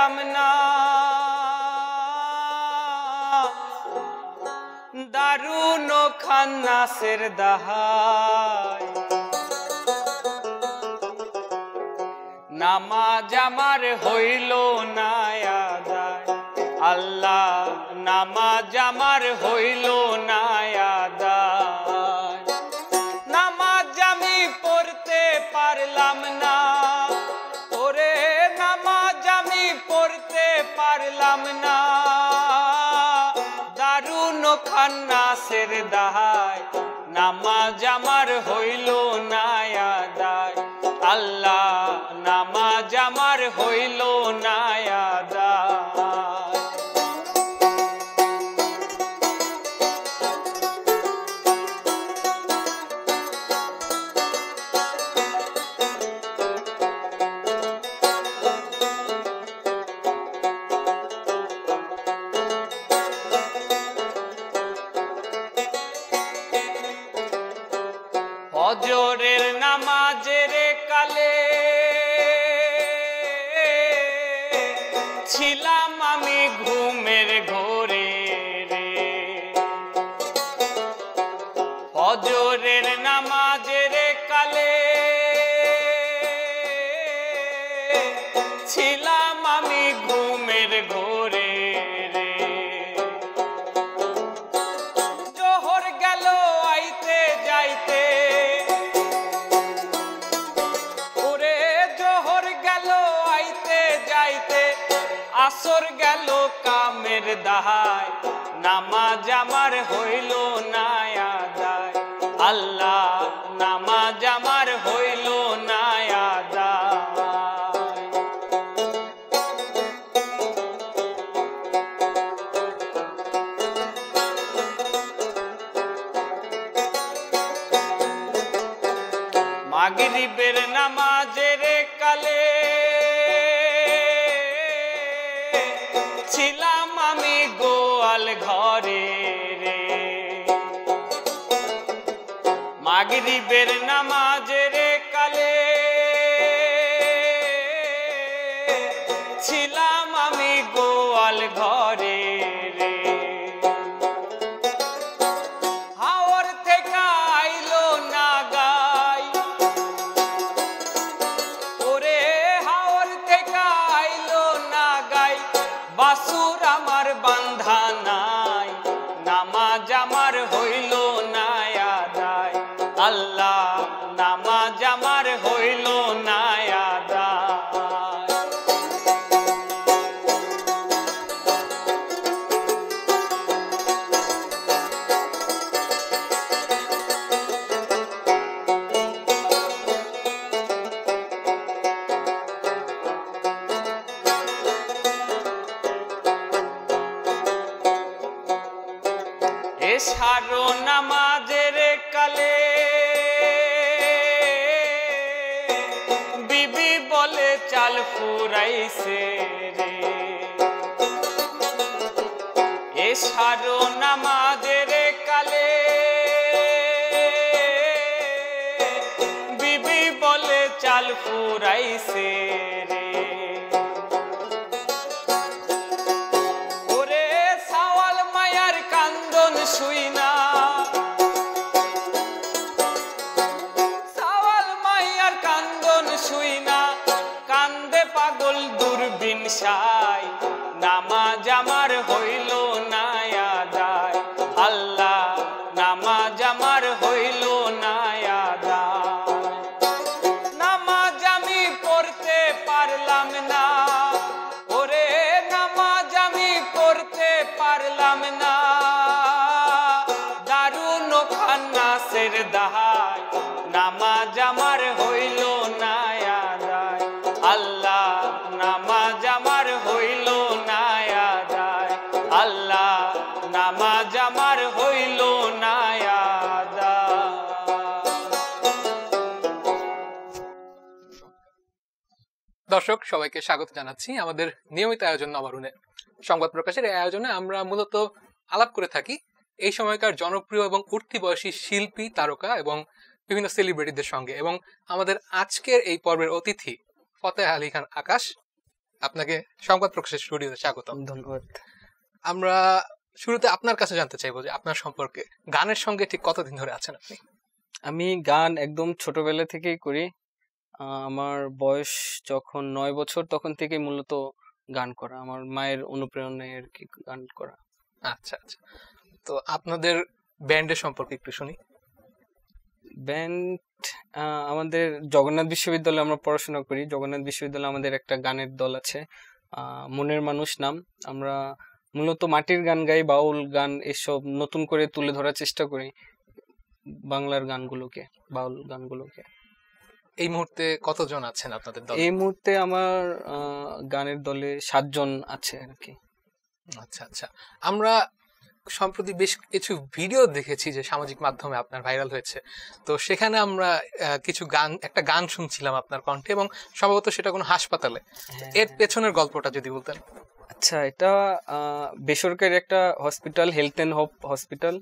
পারলাম না, দারুণ খান্নাসের দাহাই। নামাজ আমার হইল না আদায়, আল্লাহ নামাজ আমার হইল না আদায়। নামাজ আমি পড়তে পারলাম না, ওরে নামাজ আমি পড়তে পারলাম না, দারুণ খান্নাসের দাহাই। নামাজ আমার হইল না আদায়, আল্লাহ নামাজ আমার হইল না আদায়। ফজরের নামাজের কালে ছিলাম আমি ঘুমের ঘোরে রে, ফজরের নামাজের কালে ছিলাম আমি ঘুমের ঘোরে রে। জোহর গেল আইতে যাইতে, ওরে জোহর গেল আইতে যাইতে, আসর গেল কামের দাহাই। নামাজ আমার হইল না আদায়, আল্লাহ নামাজ আমার হইল না আদায়। মাগরিবের নামাজের কালে ছিলাম আমি গোয়াল ঘরে রে, মাগরিবের নামাজের কালে ছিলাম আমি গোয়াল ঘরে রে। হাওর থেকে আইলো না গাই, ওরে হাওর থেকে আইলো না গাই, বাসুর আমার বান্ধা নাই। নামাজ আমার হইল না আদায়, আল্লাহ নামাজ আমার হইল না আদায়। এশারো নামাজের কালে বিবি বলে চাল ফুরাইছে রে, এশারো নামাজের কালে বিবি বলে চাল ফুরাইছে রে। ওরে সাওয়াল মায়ার কান্দন শুই না, সাওয়াল মায়ার কান্দন শুই না, কান্দে পাগল দূরবীন সাই। নামাজ আমার হইল না আদায়, আল্লাহ নামাজ আমার হইল না আদায়। নামাজ আমি পড়তে পারলাম না, ওরে নামাজ আমি পড়তে পারলাম না, দারুণ খান্নাসের দাহাই। নামাজ আমার হইল না আদায়, আল্লাহ নামাজ আমার হইল না আদায়, আল্লাহ নামাজ আমার হইল না আদায়। দর্শক সবাইকে স্বাগত জানাচ্ছি আমাদের নিয়মিত আয়োজন নবারুণে। সংবাদ প্রকাশের এই আয়োজনে আমরা মূলত আলাপ করে থাকি এই সময়কার জনপ্রিয় এবং উঠতি বয়সী শিল্পী, তারকা এবং বিভিন্ন সেলিব্রিটিদের সঙ্গে। এবং আমাদের আজকের এই পর্বের অতিথি ফতেহ আলী খান আকাশ, আপনাকে সংবাদ প্রকাশের স্টুডিওতে স্বাগতম। ধন্যবাদ। আমরা শুরুতে আপনার কাছে জানতে চাইবো যে আপনার সম্পর্কে, গানের সঙ্গে ঠিক কতদিন ধরে আছেন আপনি? আমি গান একদম ছোটবেলা থেকেই করি। আমার বয়স যখন 9 বছর তখন থেকেই মূলত গান করা, আমার মায়ের অনুপ্রেরণায় আর কি গান করা। আচ্ছা আচ্ছা, তো আপনাদের ব্যান্ডের সম্পর্কে একটু শুনি। ব্যান্ড আমাদের জগন্নাথ বিশ্ববিদ্যালয়ে আমরা পড়াশোনা করি। জগন্নাথ বিশ্ববিদ্যালয়ে আমাদের একটা গানের দল আছে, মনের মানুষ নাম। আমরা মূলত মাটির গান গাই, বাউল গান এসব নতুন করে তুলে ধরার চেষ্টা করি, বাংলার গানগুলোকে, বাউল গানগুলোকে। এই মুহূর্তে কতজন আছেন আপনাদের দলে? এই মুহূর্তে আমার গানের দলে 7 জন আছে আর কি। আচ্ছা আচ্ছা, আমরা সম্প্রতি বেশ কিছু ভিডিও দেখেছি যে সামাজিক মাধ্যমে আপনার ভাইরাল হয়েছে, তো সেখানে আমরা কিছু একটা গান শুনছিলাম আপনার কণ্ঠে, এবং সম্ভবত সেটা কোনো হাসপাতালে। এর পেছনের গল্পটা যদি বলতেন। আচ্ছা, এটা বেসরকারি একটা hospital, health and hope hospital.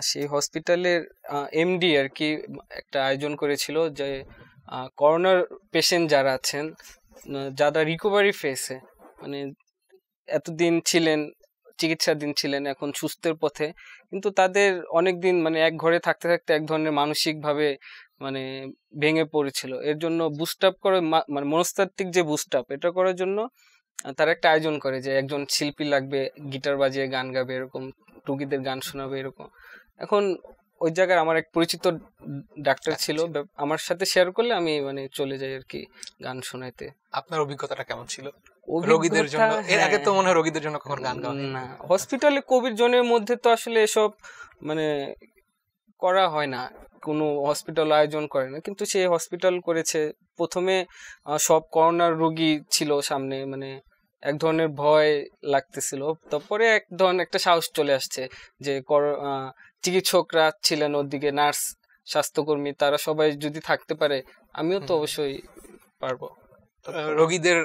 সেই হসপিটালের এমডি আর কি একটা আয়োজন করেছিল যে করোনার পেশেন্ট যারা আছেন, যারা রিকভারি ফেসে, মানে এতদিন ছিলেন, চিকিৎসাধীন ছিলেন, এখন সুস্থের পথে, কিন্তু তাদের অনেক দিন মানে এক ঘরে থাকতে থাকতে এক ধরনের মানসিকভাবে মানে ভেঙে পড়েছিল। এর জন্য বুস্ট আপ করে, মানে মনস্তাত্ত্বিক যে বুস্ট আপ, এটা করার জন্য তারা একটা আয়োজন করে যে একজন শিল্পী লাগবে, গিটার বাজিয়ে গান গাবে, এরকম রোগীদের গান শোনাবে এরকম। এখন ওই জায়গায় আমার এক পরিচিত ডাক্তার ছিল, আমার সাথে শেয়ার করলে আমি মানে চলে যাই আর কি গান শোনাইতে। আপনার অভিজ্ঞতাটা কেমন ছিল রোগীদের জন্য? এর আগে তো মনে হয় রোগীদের জন্য কখনো গান গাওয়া না, হসপিটালে কোভিড জোনের মধ্যে তো আসলে এসব মানে করা হয় না, কোনো হসপিটাল আয়োজন করে না, কিন্তু সে হসপিটাল করেছে। প্রথমে সব করোনার রোগী ছিল সামনে, মানে এক ধরনের ভয় লাগতেছিল, তারপরে এক ধরনের একটা সাহস চলে আসছে যে চিকিৎসকরা ছিলেন ওদিকে, নার্স, স্বাস্থ্যকর্মী, তারা সবাই যদি থাকতে পারে আমিও তো অবশ্যই পারবো। রোগীদের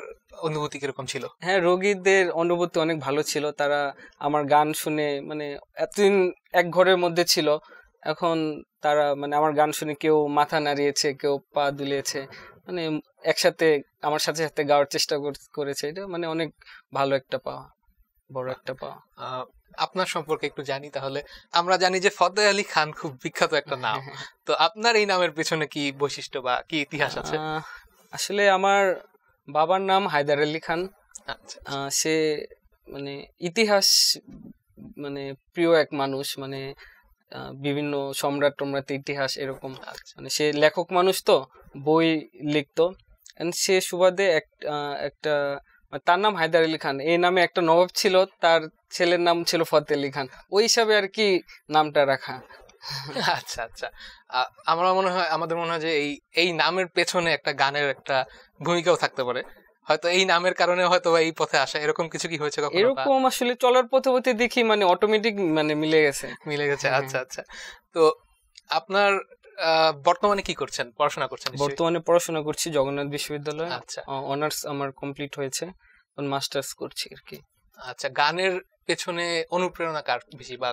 অনুভূতি কিরকম ছিল? হ্যাঁ, রোগীদের অনুভূতি অনেক ভালো ছিল। তারা আমার গান শুনে, মানে এতদিন এক ঘরের মধ্যে ছিল, এখন তারা মানে আমার গান শুনে কেউ মাথা নাড়িয়েছে, কেউ পা দুলিয়েছে, মানে একসাথে আমার সাথে সাথে গাওয়ার চেষ্টা করেছে। এটা মানে অনেক ভালো একটা পাওয়া, বড় একটা পাওয়া। আপনার সম্পর্কে একটু জানি তাহলে। আমরা জানি যে ফতেহ আলী খান খুব বিখ্যাত একটা নাম, তো আপনার এই নামের পেছনে কি বৈশিষ্ট্য বা কি ইতিহাস আছে? আসলে আমার বাবার নাম হায়দার আলী খান। সে মানে ইতিহাস মানে প্রিয় এক মানুষ, মানে বিভিন্ন সম্রাট টম্রাট ইতিহাস এরকম, মানে সে লেখক মানুষ, তো বই লিখতো। সে সুবাদে একটা তার নাম হায়দার আলী খান, এই নামে একটা নবাব ছিল, তার ছেলের নাম ছিল ফতেহ আলী খান, ওই হিসাবে আর কি নামটা রাখা। আচ্ছা আচ্ছা, আমাদের মনে হয় যে এই নামের পেছনে একটা গানের একটা ভূমিকাও থাকতে পারে, হয়তো এই নামের কারণে হয়তো এই পথে আসা, এরকম কিছু কি হয়েছে কখনো? এরকম আসলে চলার পথে পথে দেখি মানে অটোমেটিক মানে মিলে গেছে। আচ্ছা আচ্ছা, তো আপনার বর্তমানে কি করছেন, পড়াশোনা করছেন? বর্তমানে পড়াশোনা করছি জগন্নাথ বিশ্ববিদ্যালয়ে। আচ্ছা, অনার্স আমার কমপ্লিট হয়েছে, মাস্টার্স করছি আর কি। আচ্ছা, গানের পেছনে অনুপ্রেরণা কার বেশি, বা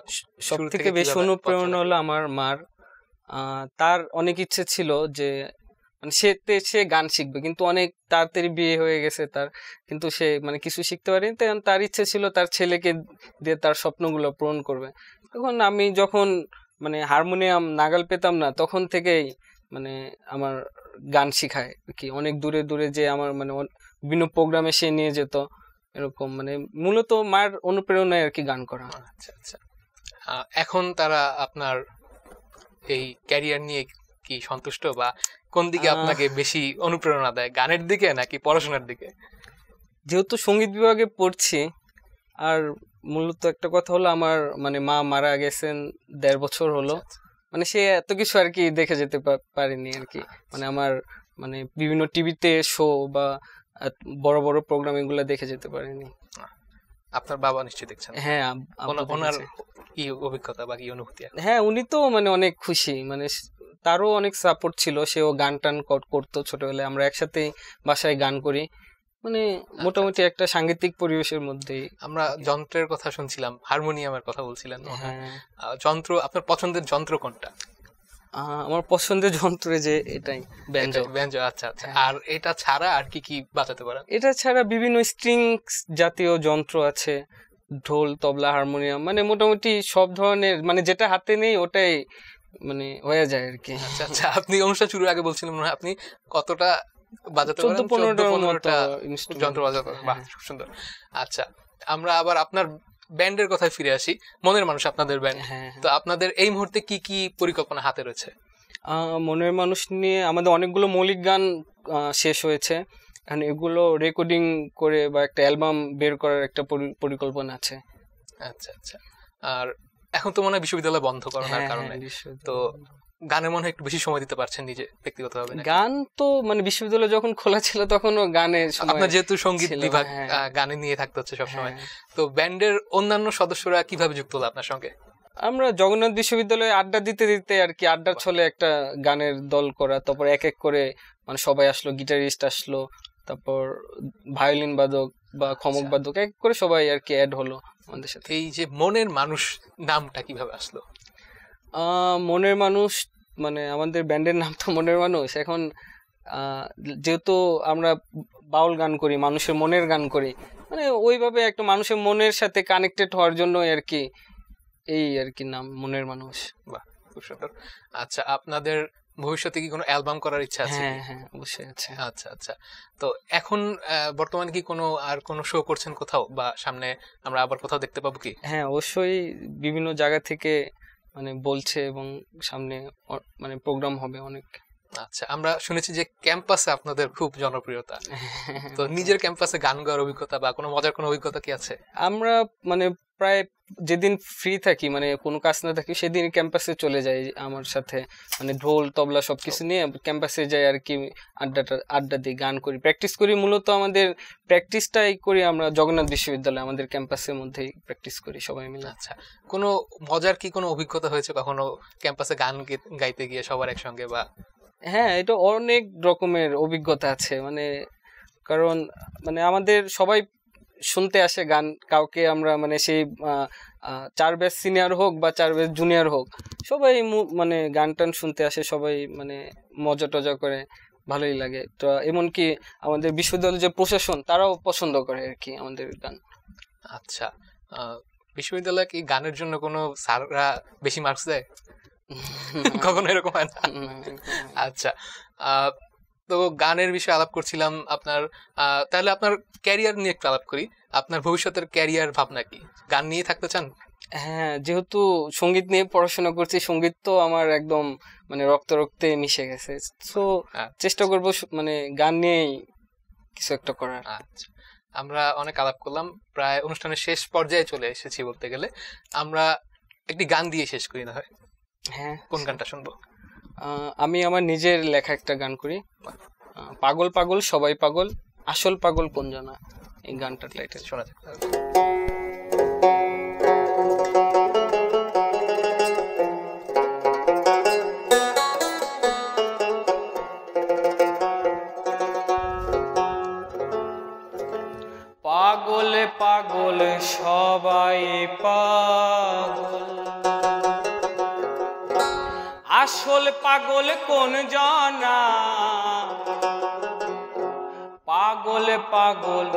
সব থেকে বেশি অনুপ্রেরণা হলো আমার মার। তার অনেক ইচ্ছে ছিল যে মানে সে গান শিখবে, কিন্তু অনেক তাড়াতাড়ি বিয়ে হয়ে গেছে তার, কিন্তু সে মানে কিছু শিখতে পারেনি। তার ইচ্ছে ছিল তার ছেলেকে দিয়ে তার স্বপ্নগুলো পূরণ করবে। তখন আমি যখন মানে হারমোনিয়াম নাগাল পেতাম না, তখন থেকেই মানে আমার গান শিখায় কি, অনেক দূরে দূরে যে আমার মানে বিভিন্ন প্রোগ্রামে সে নিয়ে যেত, এরকম মানে মূলত মার অনুপ্রেরণায় আর কি গান করা। আচ্ছা আচ্ছা, এখন তারা আপনার এই ক্যারিয়ার নিয়ে কি সন্তুষ্ট, বা কোন দিকে আপনাকে বেশি অনুপ্রেরণা দেয়, গানের দিকে নাকি পড়াশোনার দিকে? যেহেতু সঙ্গীত বিভাগে পড়ছি, আর মূলত একটা কথা হলো আমার মানে মা মারা গেছেন 1.5 বছর হলো, মানে সে এত কিছু আর কি দেখে যেতে পারেনি আর কি, মানে আমার মানে বিভিন্ন টিভিতে শো বা বড় বড় প্রোগ্রাম এগুলো দেখে যেতে পারেনি। আপনার বাবা নিশ্চয়ই দেখছেন? হ্যাঁ, ওনার কি অভিজ্ঞতা বা কি অনুভূতি? হ্যাঁ, উনি তো মানে অনেক খুশি, মানে তারও অনেক সাপোর্ট ছিল, সেও গান টান করতো ছোটবেলায়, আমরা একসাথে বাসায় গান করি, মানে মোটামুটি একটা সাংগীতিক পরিবেশের মধ্যেই। আমরা যন্ত্রের কথা শুনছিলাম, হারমোনিয়ামের কথা বলছিলেন। যন্ত্র, আপনার পছন্দের যন্ত্র কোনটা? আমার পছন্দের যন্ত্র যে এটাই, ব্যাঞ্জো। ব্যাঞ্জো, আচ্ছা আচ্ছা। আর এটা ছাড়া আর কি কি বাজাতে পারেন? এটা ছাড়া বিভিন্ন স্ট্রিংস জাতীয় যন্ত্র আছে, ঢোল, তবলা, হারমোনিয়াম, মানে মোটামুটি সব ধরনের, মানে যেটা হাতে নেই ওটাই মানে হয়ে যায় আর কি। আচ্ছা আচ্ছা। আপনি অনুষ্ঠান শুরুর আগে বলছিলেন মনে হয় আপনি কতটা বাজাতে পারেন? 14-15টা যন্ত্র বাজাতে পারেন। বাহ, খুব সুন্দর। আচ্ছা, আমরা আবার আপনার ব্যান্ডের কথায় ফিরে আসি। মনের মানুষ আপনাদের ব্যান্ড। তো আপনাদের এই মুহূর্তে কি কি পরিকল্পনা হাতে রয়েছে? মনের মানুষ নিয়ে আমাদের অনেকগুলো মৌলিক গান শেষ হয়েছে, এখন এগুলো রেকর্ডিং করে বা একটা অ্যালবাম বের করার একটা পরিকল্পনা আছে। আচ্ছা আচ্ছা। আর এখন তো মনে হয় বিশ্ববিদ্যালয় বন্ধ করার কারণে তো গানে মনে হয় একটু বেশি সময় দিতে পারছেন নিজে ব্যক্তিগতভাবে? গান তো মানে বিশ্ববিদ্যালয় যখন খোলা ছিল তখনও গানের সময়, আপনার যেহেতু সঙ্গীত বিভাগ, গানে নিয়ে থাকতে হচ্ছে সবসময়, তো ব্যান্ডের অন্যান্য সদস্যরা কিভাবে যুক্ত হলো আপনার সঙ্গে? আমরা জগন্নাথ বিশ্ববিদ্যালয়ে আড্ডা দিতে দিতে আর কি, আড্ডার ছলে একটা গানের দল করা, তারপর এক এক করে মানে সবাই আসলো, গিটারিস্ট আসলো, তারপর ভায়োলিন বাদক বা খমক বাদক, এক করে সবাই আর কি অ্যাড হলো আমাদের সাথে। এই যে মনের মানুষ নামটা কিভাবে আসলো? মনের মানুষ মানে আমাদের ব্যান্ডের নাম তো মনের মানুষ। এখন যেহেতু আমরা বাউল গান করি, মানুষের মনের গান করি, মানে ওইভাবে একটা মানুষের মনের সাথে কানেক্টেড হওয়ার জন্য আর কি, এই আর কি নাম মনের মানুষ। বাহ, খুব সুন্দর। আচ্ছা, আপনাদের ভবিষ্যতে কি কোনো অ্যালবাম করার ইচ্ছা আছে? হ্যাঁ, অবশ্যই আছে। আচ্ছা আচ্ছা। তো এখন বর্তমানে কি কোনো শো করছেন কোথাও, বা সামনে আমরা আবার কোথাও দেখতে পাবো কি? হ্যাঁ, অবশ্যই বিভিন্ন জায়গা থেকে মানে বলছে, এবং সামনে মানে প্রোগ্রাম হবে অনেক। আচ্ছা, আমরা শুনেছি যে ক্যাম্পাসে আপনাদের খুব জনপ্রিয়তা, তো নিজের ক্যাম্পাসে গান গাওয়ার অভিজ্ঞতা বা কোনো মজার কোনো অভিজ্ঞতা কি আছে? আমরা মানে প্রায় যেদিন ফ্রি থাকি, মানে কোনো কাজ না থাকি, সেদিন ক্যাম্পাসে চলে যাই আমার সাথে, মানে ঢোল তবলা সবকিছু নিয়ে ক্যাম্পাসে যাই আর কি, আড্ডা দিই, গান করি, প্র্যাকটিস করি। মূলত আমাদের প্র্যাকটিসটাই করি আমরা জগন্নাথ বিশ্ববিদ্যালয়ে, আমাদের ক্যাম্পাসের মধ্যেই প্র্যাকটিস করি সবাই মিলে। আচ্ছা, কোনো মজার কি কোনো অভিজ্ঞতা হয়েছে কখনো ক্যাম্পাসে গান গাইতে গিয়ে সবার একসঙ্গে? বা হ্যাঁ, এটা অনেক রকমের অভিজ্ঞতা আছে, মানে কারণ মানে আমাদের সবাই শুনতে আসে গান, কাউকে আমরা মানে সেই 4 ব্যাচ সিনিয়র হোক বা 4 ব্যাচ জুনিয়র হোক, সবাই মানে গান টান শুনতে আসে, সবাই মানে মজা টজা করে, ভালোই লাগে। তো এমনকি আমাদের বিশ্ববিদ্যালয়ের যে প্রশাসন, তারাও পছন্দ করে আর কি আমাদের গান। আচ্ছা, বিশ্ববিদ্যালয়ে কি গানের জন্য কোনো স্যাররা বেশি মার্কস দেয়? কখনো এরকম হয় না? আচ্ছা, তো গানের বিষয়ে আলাপ করছিলাম আপনার, তাহলে আপনার ক্যারিয়ার নিয়ে একটু আলাপ করি। আপনার ভবিষ্যতের ক্যারিয়ার ভাবনা কি? গান নিয়ে থাকতে চান? হ্যাঁ, যেহেতু সঙ্গীত নিয়ে পড়াশোনা করছি, সঙ্গীত তো আমার একদম মানে রক্তে মিশে গেছে, তো চেষ্টা করব মানে গান নিয়েই কিছু একটা করার। আচ্ছা, আমরা অনেক আলাপ করলাম, প্রায় অনুষ্ঠানের শেষ পর্যায়ে চলে এসেছি বলতে গেলে। আমরা একটি গান দিয়ে শেষ করি না হয়? হ্যাঁ, কোন গানটা শুনবো? আমি আমার নিজের লেখা একটা গান করি, পাগল পাগল সবাই পাগল, আসল পাগল কোন জানা, এই গানটার টাইটেল। শোনা যাক। পাগল পাগল সবাই পাগল, আসল পাগল কোন জানা, পাগল পাগল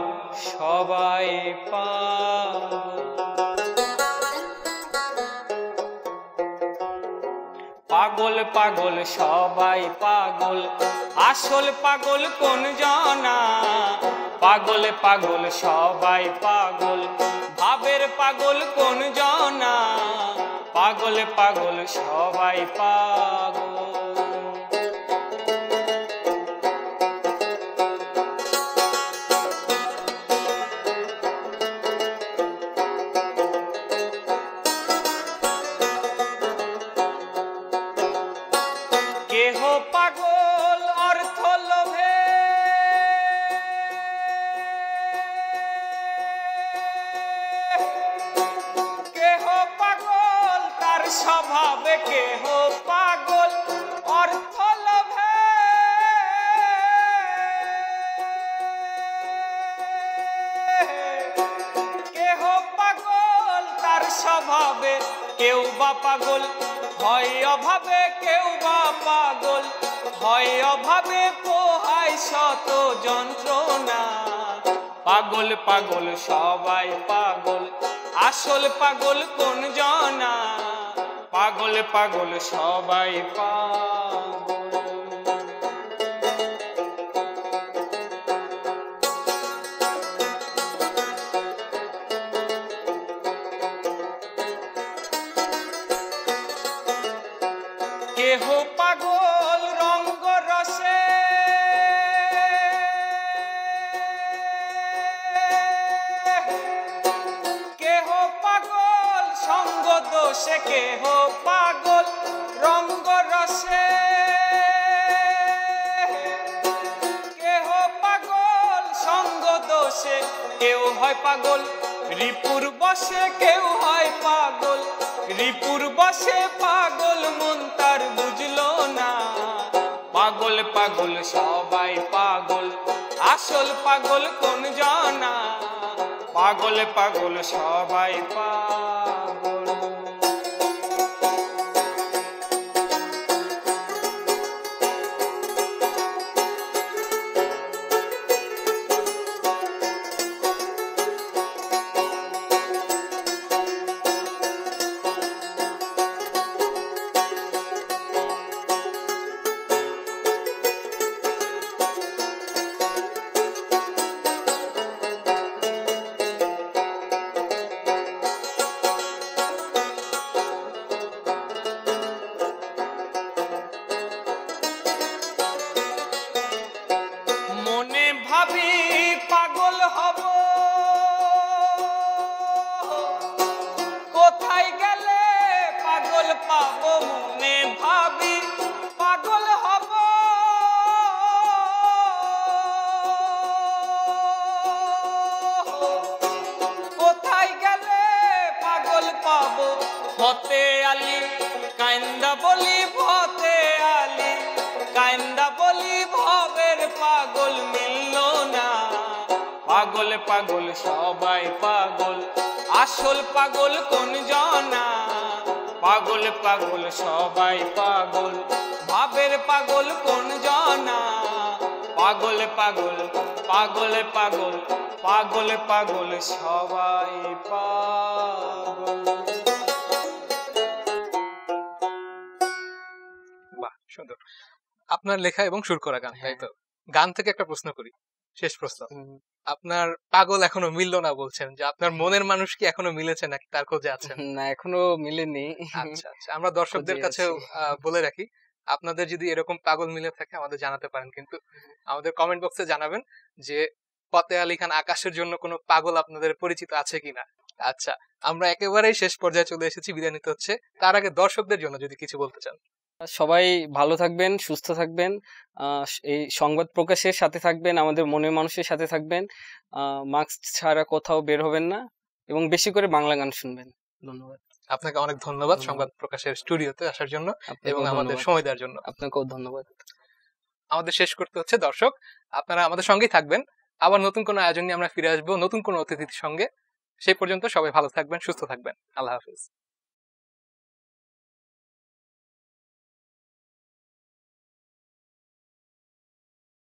সবাই পাগল, পাগল পাগল সবাই পাগল, আসল পাগল কোন জানা, পাগল পাগল সবাই পাগল, ভাবের পাগল কোন জানা, পাগল পাগল সবাই পাগল। কেহ পাগল অর্থ লোভে, কেহ পাগল তার স্বভাবে, কেহ পাগল অর্থ লোভে, কেহ পাগল তার স্বভাবে, কেউ বা পাগল হয় অভাবে কেউ বা পাগল, হয় অভাবে পোহায় শত যন্ত্রণা। পাগল পাগল সবাই পাগল, আসল পাগল কোন জনা? পাগল পাগল সবাই পাগল। কেহ পাগল রঙ্গ রসে, কেহ পাগল সঙ্গ দোষে, কেহ পাগল রঙ্গ রসে, কেহ পাগল সঙ্গ দোষে। কেউ হয় পাগল রিপুর বসে, কেউ হয় পাগল রিপুর বসে। পাগল মন তার বুঝলো না। পাগল পাগল সবাই পাগল, আসল পাগল কোন জনা? পাগল পাগল সবাই পাগল। মনে ভাবি পাগল হব, কোথায় গেলে পাগল পাবো? মনে ভাবি পাগল হব, কোথায় গেলে পাগল পাবো? হতে আলি কান্দা বলি, ভতে আলি কান্দা বলি, ভবের পাগল মিলল না। পাগল পাগল সবাই পাগল, আসল পাগল কোন জনা? পাগল পাগল সবাই পাগল, ভাবের পাগল কোন জনা? পাগল পাগল পাগল পাগল পাগল পাগল সবাই পাগল। বাহ, সুন্দর। আপনার লেখা এবং সুর করা গান, তাই তো? গান থেকে একটা প্রশ্ন করি, শেষ প্রশ্ন। আপনার পাগল এখনো মিললো না বলছেন, যে আপনার মনের মানুষ কি এখনো মিলেছে নাকি তার খোঁজে আছেন? না, এখনো মিলেনি। আচ্ছা আচ্ছা, আমরা দর্শকদের খোঁজে কাছেও আছি। বলে রাখি, আপনাদের যদি এরকম পাগল মিলে থাকে আমাদের জানাতে পারেন, কিন্তু আমাদের কমেন্ট বক্সে জানাবেন যে ফতে আলী খান আকাশের জন্য কোনো পাগল আপনাদের পরিচিত আছে কিনা। আচ্ছা, আমরা একেবারেই শেষ পর্যায়ে চলে এসেছি, বিদায় নিতে হচ্ছে। তার আগে দর্শকদের জন্য যদি কিছু বলতে চান। সবাই ভালো থাকবেন, সুস্থ থাকবেন, এই সংবাদ প্রকাশের সাথে থাকবেন, আমাদের মনের মানুষের সাথে থাকবেন, মাস্ক ছাড়া কোথাও বের হবেন না, এবং বেশি করে বাংলা গান শুনবেন। ধন্যবাদ। আপনাকে অনেক ধন্যবাদ সংবাদ প্রকাশের স্টুডিওতে আসার জন্য এবং আমাদের ধন্যবাদ। সময় দেওয়ার জন্য। আপনাকেও ধন্যবাদ। আমাদের শেষ করতে হচ্ছে। দর্শক, আপনারা আমাদের সঙ্গেই থাকবেন। আবার নতুন কোনো আয়োজন নিয়ে আমরা ফিরে আসবো, নতুন কোনো অতিথির সঙ্গে। সেই পর্যন্ত সবাই ভালো থাকবেন, সুস্থ থাকবেন। আল্লাহ হাফিজ।